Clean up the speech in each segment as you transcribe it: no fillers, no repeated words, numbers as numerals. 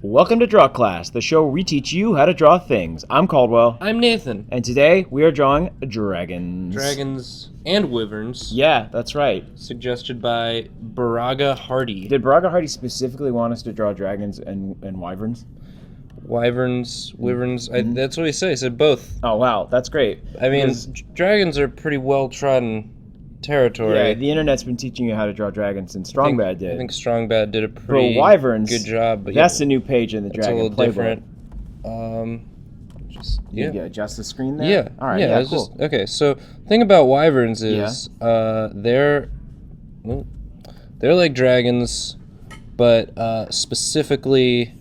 Welcome to Drawclass, the show where we teach you how to draw things. I'm Caldwell. I'm Nathan. And today we are drawing dragons. Dragons and wyverns. Yeah, that's right. Suggested by Baraga Hardy. Did Baraga Hardy specifically want us to draw dragons and wyverns? Wyverns, wyverns, that's what he said. He said both. Oh, wow, that's great. I mean, dragons are pretty well-trodden territory. Yeah, the internet's been teaching you how to draw dragons since Strongbad did. I think Strongbad did a pretty wyverns, good job. But that's a new page in the Dragon Playbook. It's a little different. You adjust the screen there? Yeah. All right, yeah, cool. Okay, so the thing about wyverns is they're like dragons, but specifically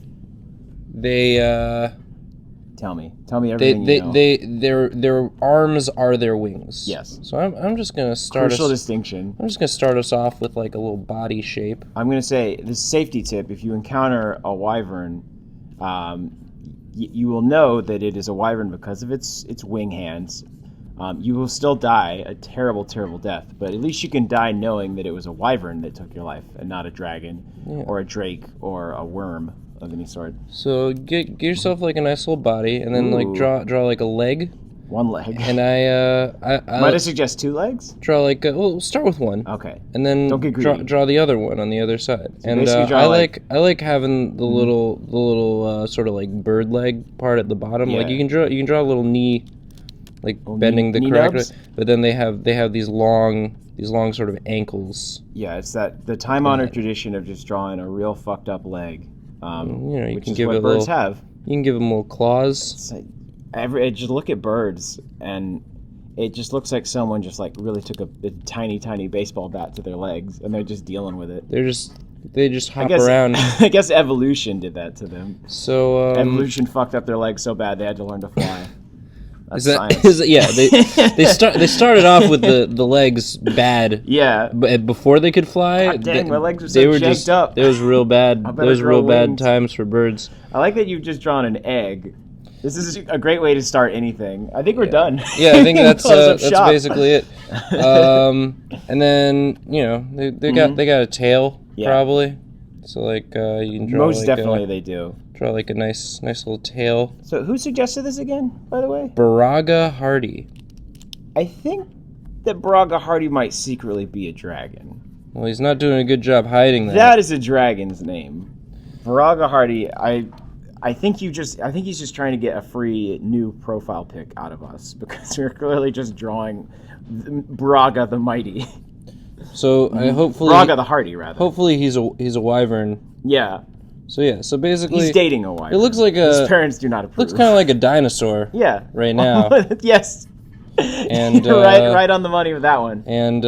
they... Tell me everything you know. Their arms are their wings. Yes. So I'm just gonna start. Crucial distinction. I'm just gonna start us off with like a little body shape. I'm gonna say this safety tip: if you encounter a wyvern, you will know that it is a wyvern because of its wing hands. You will still die a terrible, terrible death, but at least you can die knowing that it was a wyvern that took your life and not a dragon or a drake or a worm of any sort. So get yourself like a nice little body, and then like draw like a leg. One leg. And I might I suggest two legs? Draw like we'll start with one. Okay. And then don't get greedy. Draw the other one on the other side. So and I like having the little sort of like bird leg part at the bottom. Yeah. Like you can draw a little knee, like bending the knee correct way. nubs? But then they have these long sort of ankles. Yeah, it's the time-honored tradition of just drawing a real fucked up leg. You which can is give what it birds have. You can give them little claws. It's like, just look at birds, and it just looks like someone just like really took a tiny baseball bat to their legs, and they're just dealing with it. They just hop around. I guess evolution did that to them. So evolution fucked up their legs so bad they had to learn to fly. That's science. They started off with the legs bad. Yeah. But before they could fly, God dang, my legs were so jacked up. It was real bad. Those real bad times for birds. I like that you've just drawn an egg. This is a great way to start anything. I think we're done. Yeah, I think that's basically it. And then they got a tail probably. So like you can draw most definitely they do. Draw like a nice little tail. So who suggested this again, by the way? Baraga Hardy. I think that Baraga Hardy might secretly be a dragon. Well, he's not doing a good job hiding that. That is a dragon's name. Baraga Hardy, I think he's just trying to get a free new profile pic out of us because we're clearly just drawing Baraga the Mighty. So hopefully Baraga the Hardy, rather. Hopefully he's a wyvern. Yeah. So basically he's dating a wyvern. It looks like his parents do not approve. Looks kind of like a dinosaur. Yeah. Right now. Yes. And you're right on the money with that one. And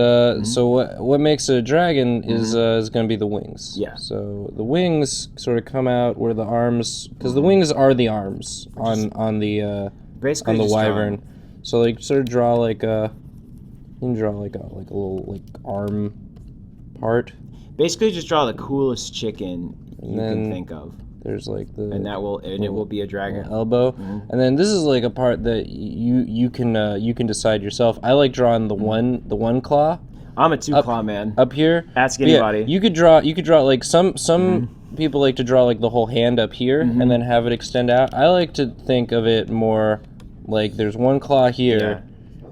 so what makes a dragon is going to be the wings. Yeah. So the wings sort of come out where the arms, because the wings are the arms on the wyvern. So like sort of draw like a little like arm part. Basically, just draw the coolest chicken you can think of. There's like it will be a dragon elbow, and then this is like a part that you can decide yourself. I like drawing the one claw. I'm a two-claw man. Up here, ask anybody. Yeah, you could draw like some people like to draw like the whole hand up here and then have it extend out. I like to think of it more like there's one claw here,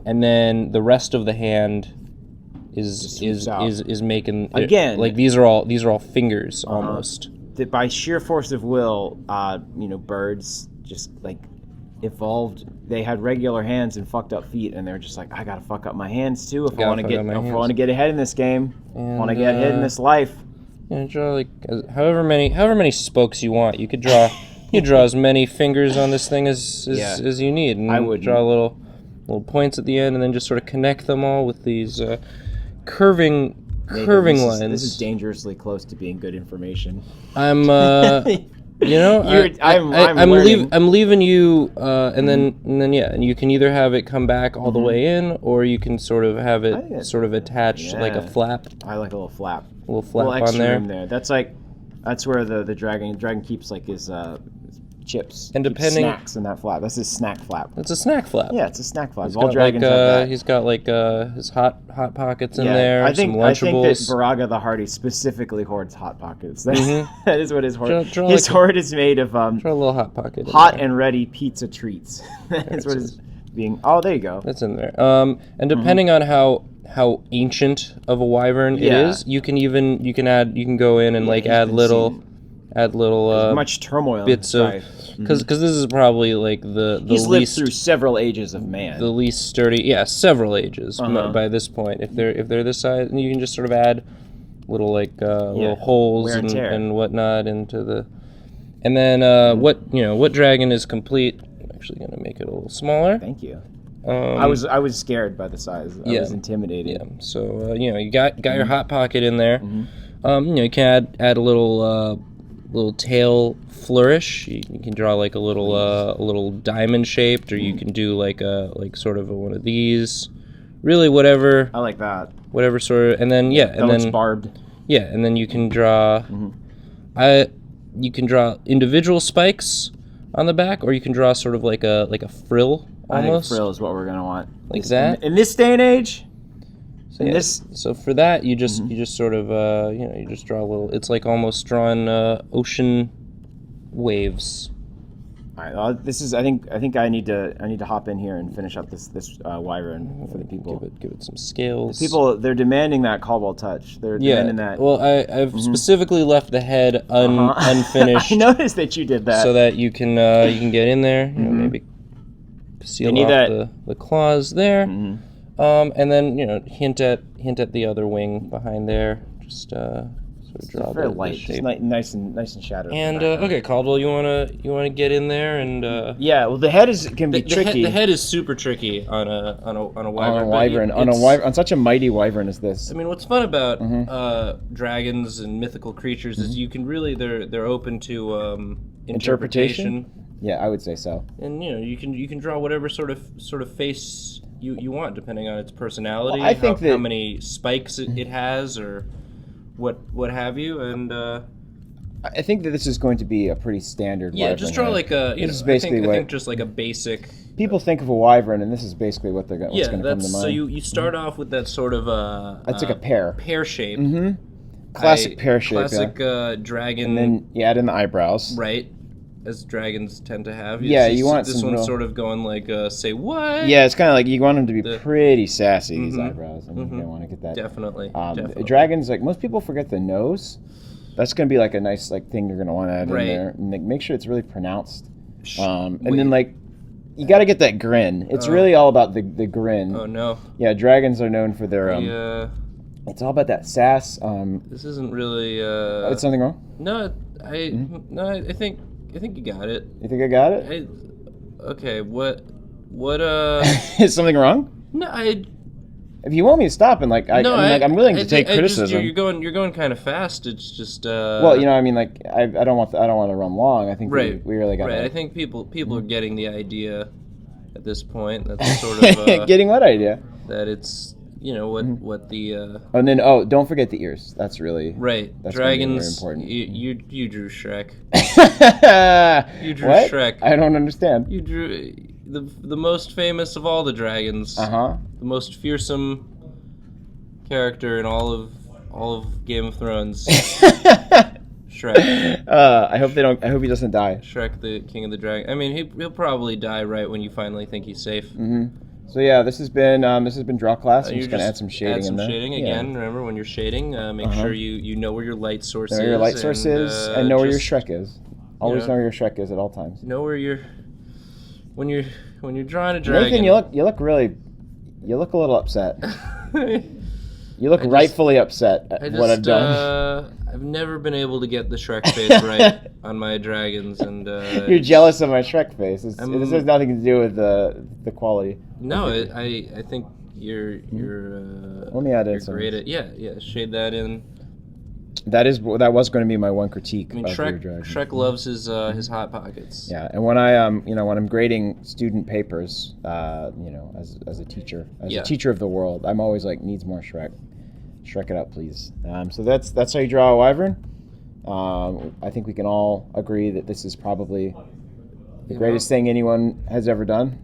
and then the rest of the hand is making again like these are all fingers almost. That by sheer force of will, birds just like evolved. They had regular hands and fucked up feet, and they're just like, I gotta fuck up my hands too if I want to get ahead in this game. Want to get ahead in this life. Draw like however many spokes you want. You could draw as many fingers on this thing as you need, and I would draw little points at the end, and then just sort of connect them all with these curving lines. This is dangerously close to being good information. I'm I'm leaving you, and then you can either have it come back all the way in, or you can sort of have it sort of attached like a flap. I like a little flap. A little flap extra on there. Room there. That's where the dragon keeps like his chips. And Keep depending- snacks in that flap. That's his snack flap. It's a snack flap. Yeah, it's a snack flap. He's All got dragons like, have that. He's got like his hot pockets in Yeah, there. I think some that Lunchables. Baraga the Hardy specifically hoards hot pockets. That, Mhm. that is what his hoard. Draw His like a- hoard is made of Throw a little hot pocket. In hot there. and ready pizza treats. That's what it is being. Oh, there you go. That's in there. And depending on how ancient of a wyvern it Yeah. is, you can go in and like he's add been little Much turmoil. bits in of his life. because this is probably like the He's lived least through several ages of man. the least sturdy. Yeah, several ages Uh-huh. by this point. If they're this size, and you can just sort of add little little holes wear and tear. and whatnot into the. And then what dragon is complete? I'm actually gonna make it a little smaller. Thank you. Um, I was scared by the size. I yeah. was intimidated. Yeah. So you got your hot pocket in there. Mm-hmm. You can add a little tail flourish. You can draw like a little diamond shaped, or you can do like sort of one of these. Really, whatever I like that. sort of, and then That looks barbed. yeah, and then you can draw. You can draw individual spikes on the back, or you can draw sort of like a frill I think almost. frill is what we're gonna want. Like that? In this day and age. So, And yeah, this- so for that, you just sort of you just draw a little. It's like almost drawing ocean waves. All right. This is. I think I need to hop in here and finish up this wyvern for the people. Give it some scales. People, they're demanding that Caldwell touch. They're demanding that. Well, I've specifically left the head unfinished I noticed that you did that. so that you can get in there. You know, maybe seal need off that- the claws there, and then hint at the other wing behind there. Just sort of draw very the light, shape. just nice and shadowed. And okay, Caldwell, you wanna get in there and yeah, well, the head can be the tricky. head is super tricky on a wyvern. on a wyvern, on such a mighty wyvern as this. I mean, what's fun about dragons and mythical creatures is you can really they're open to interpretation, Yeah, I would say so. and you can draw whatever sort of face you want depending on its personality. Well, I think how that- many spikes it has or what have you, and I think that this is going to be a pretty standard. yeah, wyvern just draw head. like a This is basically I what think just like a basic. people think of a wyvern, and this is basically what's going to come to mind. So you start off with that sort of That's like a pear. pear shape. Classic pear shape. Classic yeah. dragon. And then you add in the eyebrows. Right, as dragons tend to have. Yeah, see you want this some one's real- sort of going like, say what? Yeah, it's kind of like you want them to be pretty sassy, these eyebrows, and you want to get that. Definitely. Dragons, like most people forget the nose. That's going to be like a nice thing you're going to want to add Right. in there. And make sure it's really pronounced. And wait. then like you got to get that grin. It's really all about the grin. Oh no. Yeah, dragons are known for their it's all about that sass. This isn't really. Is something wrong? No, I think you got it. You think I got it? Okay, what? Is something wrong? No, If you want me to stop and I'm willing to take criticism. You're going kind of fast. It's just. Well, I mean, like I don't want to run long. I think Right. we really got Right. I think people are getting the idea at this point. That's sort of getting what idea? that it's what the And then don't forget the ears. That's really right That's gonna be very dragons. important. You drew Shrek. You drew what? Shrek. I don't understand. You drew the most famous of all the dragons. The most fearsome character in all of Game of Thrones. Shrek. I hope he doesn't die. Shrek, the king of the dragon. I mean, he'll probably die right when you finally think he's safe. So yeah, this has been Drawclass. I'm just gonna add some shading add some in there. shading Yeah. again. Remember, when you're shading, make sure you know where your light source Know is. where your light source is, and know where your just Shrek is. Always know. know where your Shrek is at all times. Know where you're when you're drawing a dragon. Nathan, you look a little upset. You look rightfully upset at what I've done. I've never been able to get the Shrek face right on my dragons, and You're jealous of my Shrek face. This has nothing to do with the quality. No, I think you're Let me add in you're some. great at shade that in. That was going to be my one critique I mean, of your dragon. Shrek loves his hot pockets. Yeah, and when when I'm grading student papers, as a teacher, as a teacher of the world, I'm always like, needs more Shrek. Shrek it up, please. So that's how you draw a wyvern. I think we can all agree that this is probably the greatest thing anyone has ever done.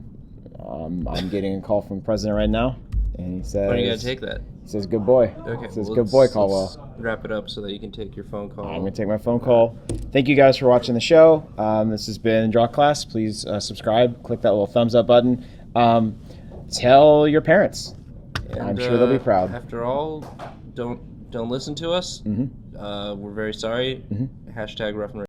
I'm getting a call from the president right now, and he says, "Why do you gotta take that?" He says, "Good boy." Okay. He says, well, "Good boy, let's Caldwell." wrap it up so that you can take your phone call. I'm going to take my phone call. Thank you guys for watching the show. This has been Drawclass. Please subscribe. Click that little thumbs up button. Tell your parents. And, I'm sure they'll be proud. After all, don't listen to us. Mm-hmm. We're very sorry. Mm-hmm. #rough and